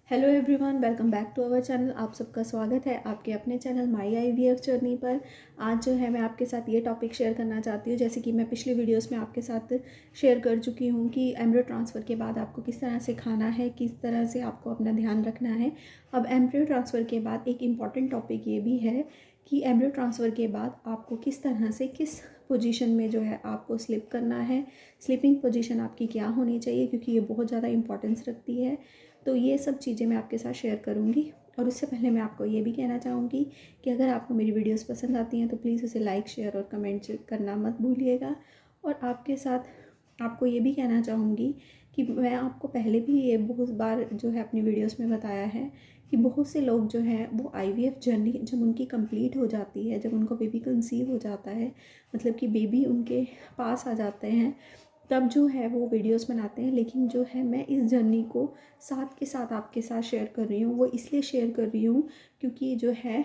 Hello everyone, welcome back to our channel. आप सबका स्वागत है आपके अपने चैनल माई आईवीएफ जर्नी पर। आज जो है मैं आपके साथ ये टॉपिक शेयर करना चाहती हूँ, जैसे कि मैं पिछली वीडियोस में आपके साथ शेयर कर चुकी हूँ कि एम्ब्रियो ट्रांसफ़र के बाद आपको किस तरह से खाना है, किस तरह से आपको अपना ध्यान रखना है। अब एम्ब्रियो ट्रांसफ़र के बाद एक इम्पॉर्टेंट टॉपिक ये भी है कि एम्ब्रियो ट्रांसफ़र के बाद आपको किस तरह से किस पोजीशन में जो है आपको स्लिप करना है, स्लीपिंग पोजीशन आपकी क्या होनी चाहिए, क्योंकि ये बहुत ज़्यादा इंपॉर्टेंस रखती है। तो ये सब चीज़ें मैं आपके साथ शेयर करूँगी। और उससे पहले मैं आपको ये भी कहना चाहूँगी कि अगर आपको मेरी वीडियोस पसंद आती हैं तो प्लीज़ उसे लाइक, शेयर और कमेंट करना मत भूलिएगा। और आपके साथ आपको ये भी कहना चाहूँगी कि मैं आपको पहले भी ये बहुत बार जो है अपनी वीडियोस में बताया है कि बहुत से लोग जो हैं वो आईवीएफ जर्नी जब उनकी कंप्लीट हो जाती है, जब उनको बेबी कंसीव हो जाता है, मतलब कि बेबी उनके पास आ जाते हैं, तब जो है वो वीडियोस बनाते हैं। लेकिन जो है मैं इस जर्नी को साथ के साथ आपके साथ शेयर कर रही हूँ। वो इसलिए शेयर कर रही हूँ क्योंकि जो है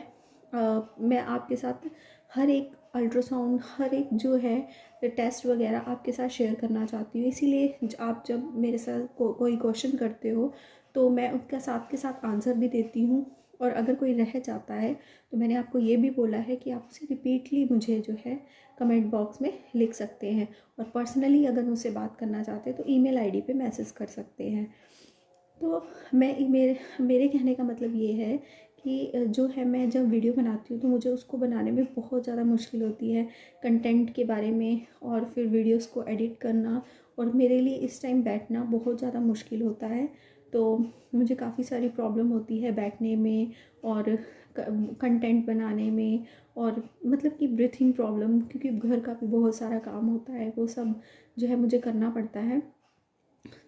मैं आपके साथ हर एक अल्ट्रासाउंड, हर एक जो है टेस्ट वगैरह आपके साथ शेयर करना चाहती हूँ। इसीलिए आप जब मेरे साथ कोई क्वेश्चन करते हो तो मैं उसका साथ के साथ आंसर भी देती हूँ। और अगर कोई रह जाता है तो मैंने आपको ये भी बोला है कि आप उसे रिपीटली मुझे जो है कमेंट बॉक्स में लिख सकते हैं। और पर्सनली अगर मुझसे बात करना चाहते हैं तो ईमेल आईडी पे मैसेज कर सकते हैं। तो मेरे कहने का मतलब ये है कि जो है मैं जब वीडियो बनाती हूँ तो मुझे उसको बनाने में बहुत ज़्यादा मुश्किल होती है, कंटेंट के बारे में, और फिर वीडियोस को एडिट करना। और मेरे लिए इस टाइम बैठना बहुत ज़्यादा मुश्किल होता है। तो मुझे काफ़ी सारी प्रॉब्लम होती है बैठने में और कंटेंट बनाने में, और मतलब कि ब्रीथिंग प्रॉब्लम, क्योंकि घर का भी बहुत सारा काम होता है, वो सब जो है मुझे करना पड़ता है।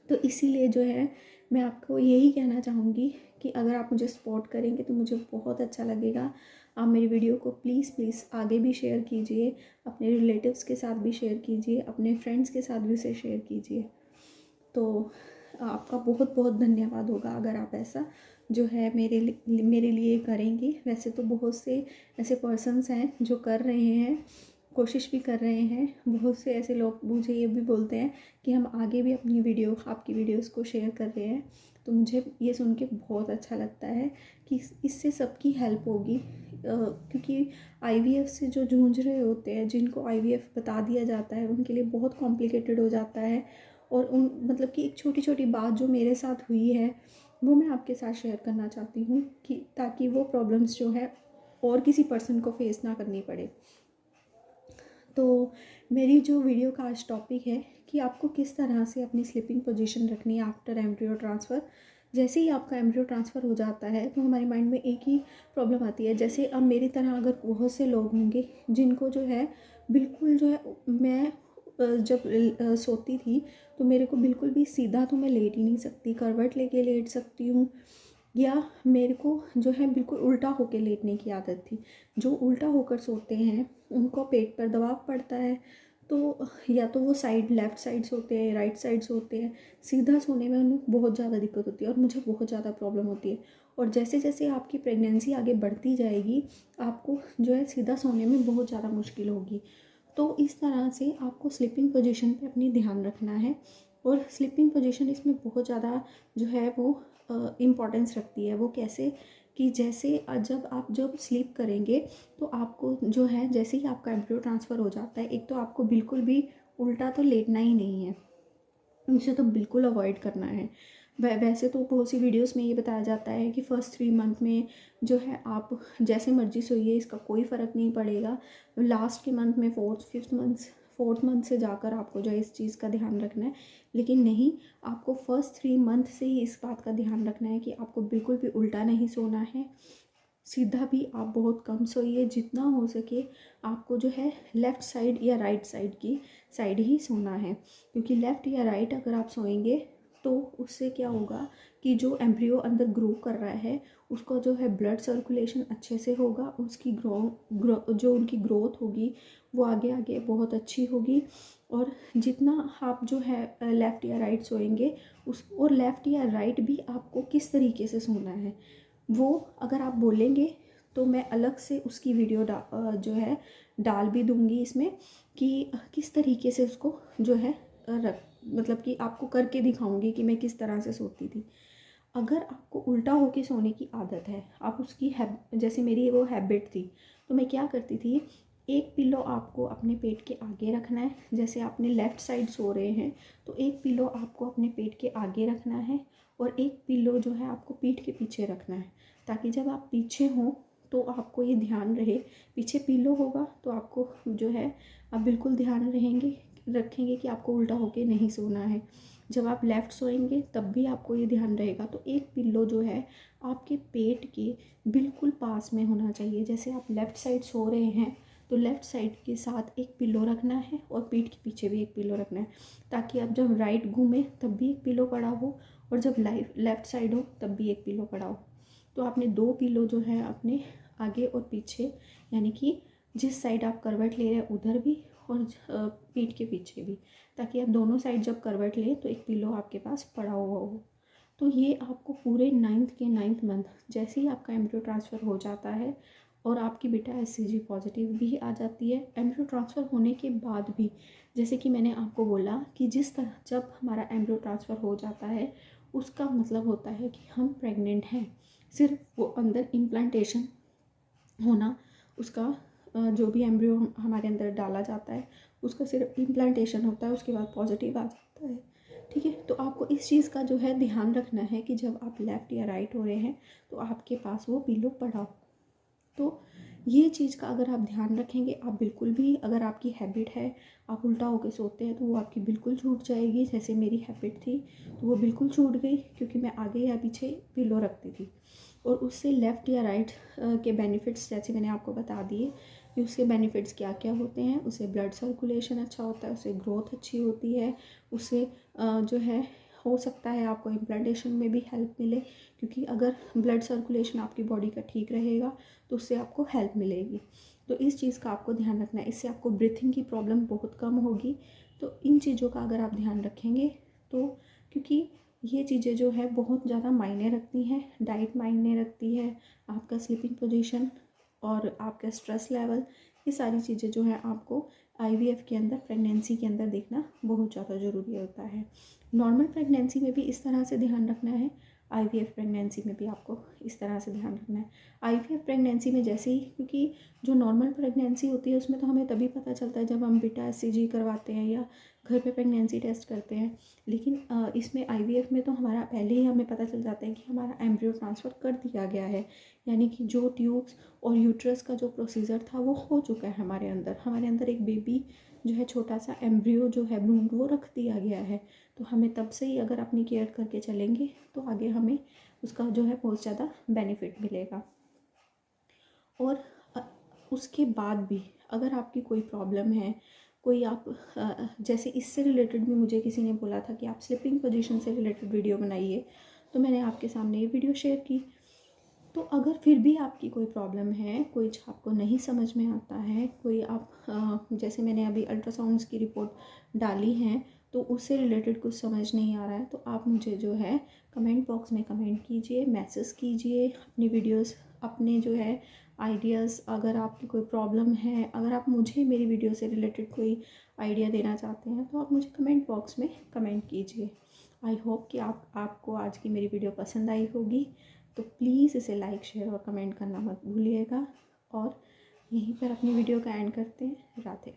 तो इसीलिए जो है मैं आपको यही कहना चाहूँगी कि अगर आप मुझे सपोर्ट करेंगे तो मुझे बहुत अच्छा लगेगा। आप मेरी वीडियो को प्लीज़ प्लीज़ आगे भी शेयर कीजिए, अपने रिलेटिव्स के साथ भी शेयर कीजिए, अपने फ्रेंड्स के साथ भी उसे शेयर कीजिए। तो आपका बहुत बहुत धन्यवाद होगा अगर आप ऐसा जो है मेरे लिए करेंगे। वैसे तो बहुत से ऐसे पर्सन्स हैं जो कर रहे हैं, कोशिश भी कर रहे हैं। बहुत से ऐसे लोग मुझे ये भी बोलते हैं कि हम आगे भी अपनी वीडियो, आपकी वीडियोस को शेयर कर रहे हैं। तो मुझे ये सुन के बहुत अच्छा लगता है कि इससे सबकी हेल्प होगी, क्योंकि आईवीएफ से जो जूझ रहे होते हैं, जिनको आईवीएफ बता दिया जाता है, उनके लिए बहुत कॉम्प्लिकेटेड हो जाता है। और उन मतलब कि एक छोटी छोटी बात जो मेरे साथ हुई है वो मैं आपके साथ शेयर करना चाहती हूँ, कि ताकि वो प्रॉब्लम्स जो है और किसी पर्सन को फेस ना करनी पड़े। तो मेरी जो वीडियो का आज टॉपिक है कि आपको किस तरह से अपनी स्लीपिंग पोजीशन रखनी है आफ्टर एम्ब्रियो ट्रांसफ़र। जैसे ही आपका एम्ब्रियो ट्रांसफ़र हो जाता है तो हमारे माइंड में एक ही प्रॉब्लम आती है। जैसे अब मेरी तरह अगर बहुत से लोग होंगे जिनको जो है बिल्कुल जो है, मैं जब सोती थी तो मेरे को बिल्कुल भी सीधा तो मैं लेट ही नहीं सकती, करवट लेके लेट सकती हूँ, या मेरे को जो है बिल्कुल उल्टा होकर लेटने की आदत थी। जो उल्टा होकर सोते हैं उनको पेट पर दबाव पड़ता है, तो या तो वो साइड लेफ़्ट साइड सोते हैं, राइट साइड सोते हैं। सीधा सोने में उन्हें बहुत ज़्यादा दिक्कत होती है और मुझे बहुत ज़्यादा प्रॉब्लम होती है। और जैसे जैसे आपकी प्रेगनेंसी आगे बढ़ती जाएगी आपको जो है सीधा सोने में बहुत ज़्यादा मुश्किल होगी। तो इस तरह से आपको स्लीपिंग पोजीशन पे अपनी ध्यान रखना है। और स्लीपिंग पोजीशन इसमें बहुत ज़्यादा जो है वो इम्पॉर्टेंस रखती है। वो कैसे कि जैसे जब स्लीप करेंगे तो आपको जो है, जैसे ही आपका एम्ब्रियो ट्रांसफ़र हो जाता है, एक तो आपको बिल्कुल भी उल्टा तो लेटना ही नहीं है, उसे तो बिल्कुल अवॉइड करना है। वैसे तो बहुत सी वीडियोस में ये बताया जाता है कि फ़र्स्ट 3 मंथ में जो है आप जैसे मर्जी सोइए, इसका कोई फ़र्क नहीं पड़ेगा। लास्ट के मंथ में, फोर्थ मंथ से जाकर आपको जो है इस चीज़ का ध्यान रखना है। लेकिन नहीं, आपको फ़र्स्ट 3 मंथ से ही इस बात का ध्यान रखना है कि आपको बिल्कुल भी उल्टा नहीं सोना है, सीधा भी आप बहुत कम सोइए। जितना हो सके आपको जो है लेफ़्ट साइड या राइट साइड की साइड ही सोना है, क्योंकि लेफ़्ट या राइट अगर आप सोएंगे तो उससे क्या होगा कि जो एम्ब्रियो अंदर ग्रो कर रहा है उसको जो है ब्लड सर्कुलेशन अच्छे से होगा, उसकी जो उनकी ग्रोथ होगी वो आगे आगे बहुत अच्छी होगी। और जितना आप जो है लेफ़्ट या राइट सोएंगे उस, और लेफ़्ट या राइट भी आपको किस तरीके से सोना है वो अगर आप बोलेंगे तो मैं अलग से उसकी वीडियो जो है डाल भी दूँगी इसमें, कि किस तरीके से उसको जो है रख मतलब कि आपको करके दिखाऊंगी कि मैं किस तरह से सोती थी। अगर आपको उल्टा होके सोने की आदत है, आप उसकी जैसे मेरी वो हैबिट थी, तो मैं क्या करती थी, एक पिलो आपको अपने पेट के आगे रखना है। जैसे आपने लेफ़्ट साइड सो रहे हैं तो एक पिलो आपको अपने पेट के आगे रखना है और एक पिलो जो है आपको पीठ के पीछे रखना है, ताकि जब आप पीछे हों तो आपको ये ध्यान रहे, पीछे पिलो होगा तो आपको जो है आप बिल्कुल ध्यान रखेंगे कि आपको उल्टा होके नहीं सोना है। जब आप लेफ़्ट सोएंगे तब भी आपको ये ध्यान रहेगा। तो एक पिल्लो जो है आपके पेट के बिल्कुल पास में होना चाहिए। जैसे आप लेफ़्ट साइड सो रहे हैं तो लेफ़्ट साइड के साथ एक पिल्लो रखना है और पीठ के पीछे भी एक पिल्लो रखना है, ताकि आप जब राइट घूमें तब भी एक पिल्लो पड़ा हो और जब लेफ़्ट साइड हो तब भी एक पिल्लो पड़ा हो। तो आपने 2 पिल्लो जो है अपने आगे और पीछे, यानी कि जिस साइड आप करवट ले रहे हैं उधर भी और पीठ के पीछे भी, ताकि आप दोनों साइड जब करवट लें तो एक पिल्लो आपके पास पड़ा हुआ हो। तो ये आपको पूरे 9th मंथ जैसे ही आपका एम्ब्रियो ट्रांसफ़र हो जाता है और आपकी बेटा HCG पॉजिटिव भी आ जाती है, एम्ब्रियो ट्रांसफ़र होने के बाद भी, जैसे कि मैंने आपको बोला कि जिस तरह जब हमारा एम्ब्रियो ट्रांसफ़र हो जाता है उसका मतलब होता है कि हम प्रेग्नेंट हैं। सिर्फ वो अंदर इम्प्लांटेशन होना, उसका जो भी एम्ब्रियो हमारे अंदर डाला जाता है उसका सिर्फ इम्प्लांटेशन होता है, उसके बाद पॉजिटिव आ जाता है। ठीक है, तो आपको इस चीज़ का जो है ध्यान रखना है कि जब आप लेफ़्ट या राइट हो रहे हैं तो आपके पास वो पिलो पड़ा हो। तो ये चीज़ का अगर आप ध्यान रखेंगे, आप बिल्कुल भी, अगर आपकी हैबिट है आप उल्टा होके सोते हैं तो वो आपकी बिल्कुल छूट जाएगी। जैसे मेरी हैबिट थी तो वो बिल्कुल छूट गई, क्योंकि मैं आगे या पीछे पिलो रखती थी। और उससे लेफ़्ट या राइट के बेनिफिट्स जैसे मैंने आपको बता दिए कि उसके बेनिफिट्स क्या क्या होते हैं। उससे ब्लड सर्कुलेशन अच्छा होता है, उससे ग्रोथ अच्छी होती है, उससे जो है हो सकता है आपको इम्प्लांटेशन में भी हेल्प मिले, क्योंकि अगर ब्लड सर्कुलेशन आपकी बॉडी का ठीक रहेगा तो उससे आपको हेल्प मिलेगी। तो इस चीज़ का आपको ध्यान रखना है, इससे आपको ब्रीथिंग की प्रॉब्लम बहुत कम होगी। तो इन चीज़ों का अगर आप ध्यान रखेंगे तो, क्योंकि ये चीज़ें जो है बहुत ज़्यादा मायने रखती हैं, डाइट मायने रखती है, आपका स्लीपिंग पोजीशन और आपका स्ट्रेस लेवल, ये सारी चीज़ें जो है आपको IVF के अंदर, प्रेगनेंसी के अंदर देखना बहुत ज़्यादा ज़रूरी होता है। नॉर्मल प्रेगनेंसी में भी इस तरह से ध्यान रखना है, IVF प्रेगनेंसी में भी आपको इस तरह से ध्यान रखना है। IVF प्रेगनेंसी में जैसे ही, क्योंकि जो नॉर्मल प्रेगनेंसी होती है उसमें तो हमें तभी पता चलता है जब हम बेटा HCG करवाते हैं या घर पे प्रेगनेंसी टेस्ट करते हैं, लेकिन इसमें IVF में तो हमारा पहले ही हमें पता चल जाता है कि हमारा एम्ब्रियो ट्रांसफ़र कर दिया गया है, यानी कि जो ट्यूब्स और यूट्रस का जो प्रोसीजर था वो हो चुका है हमारे अंदर एक बेबी जो है, छोटा सा एम्ब्रियो जो है भ्रूण, वो रख दिया गया है। तो हमें तब से ही अगर अपनी केयर करके चलेंगे तो आगे हमें उसका जो है बहुत ज़्यादा बेनिफिट मिलेगा। और उसके बाद भी अगर आपकी कोई प्रॉब्लम है, कोई आप जैसे इससे रिलेटेड भी मुझे किसी ने बोला था कि आप स्लीपिंग पोजीशन से रिलेटेड वीडियो बनाइए, तो मैंने आपके सामने ये वीडियो शेयर की। तो अगर फिर भी आपकी कोई प्रॉब्लम है, कोई आपको नहीं समझ में आता है, कोई आप जैसे मैंने अभी अल्ट्रासाउंड्स की रिपोर्ट डाली है तो उससे रिलेटेड कुछ समझ नहीं आ रहा है, तो आप मुझे जो है कमेंट बॉक्स में कमेंट कीजिए, मैसेज कीजिए अपनी वीडियोस, अपने जो है आइडियाज़। अगर आपकी कोई प्रॉब्लम है, अगर आप मुझे मेरी वीडियो से रिलेटेड कोई आइडिया देना चाहते हैं तो आप मुझे कमेंट बॉक्स में कमेंट कीजिए। आई होप कि आपको आज की मेरी वीडियो पसंद आई होगी, तो प्लीज़ इसे लाइक, शेयर और कमेंट करना मत भूलिएगा। और यहीं पर अपनी वीडियो का एंड करते हैं। राधे।